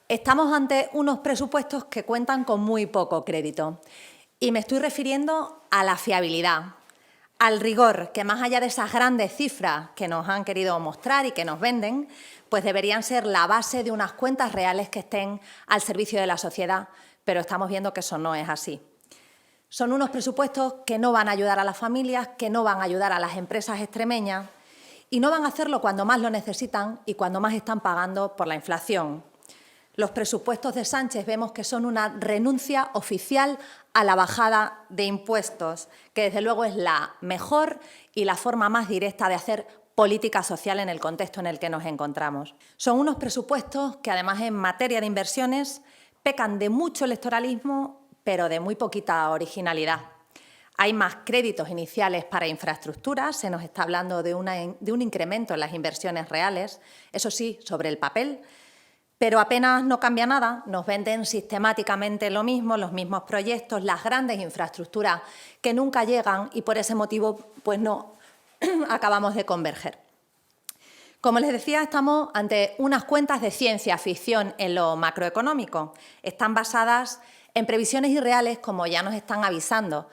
Estamos ante unos presupuestos que cuentan con muy poco crédito y me estoy refiriendo a la fiabilidad, al rigor, que más allá de esas grandes cifras que nos han querido mostrar y que nos venden, pues deberían ser la base de unas cuentas reales que estén al servicio de la sociedad, pero estamos viendo que eso no es así. Son unos presupuestos que no van a ayudar a las familias, que no van a ayudar a las empresas extremeñas y no van a hacerlo cuando más lo necesitan y cuando más están pagando por la inflación. Los presupuestos de Sánchez vemos que son una renuncia oficial a la bajada de impuestos, que desde luego es la mejor y la forma más directa de hacer política social en el contexto en el que nos encontramos. Son unos presupuestos que, además, en materia de inversiones, pecan de mucho electoralismo, pero de muy poquita originalidad. Hay más créditos iniciales para infraestructuras, se nos está hablando de un incremento en las inversiones reales, eso sí, sobre el papel, pero apenas no cambia nada, nos venden sistemáticamente lo mismo, los mismos proyectos, las grandes infraestructuras que nunca llegan y por ese motivo pues no acabamos de converger. Como les decía, estamos ante unas cuentas de ciencia ficción en lo macroeconómico. Están basadas en previsiones irreales, como ya nos están avisando,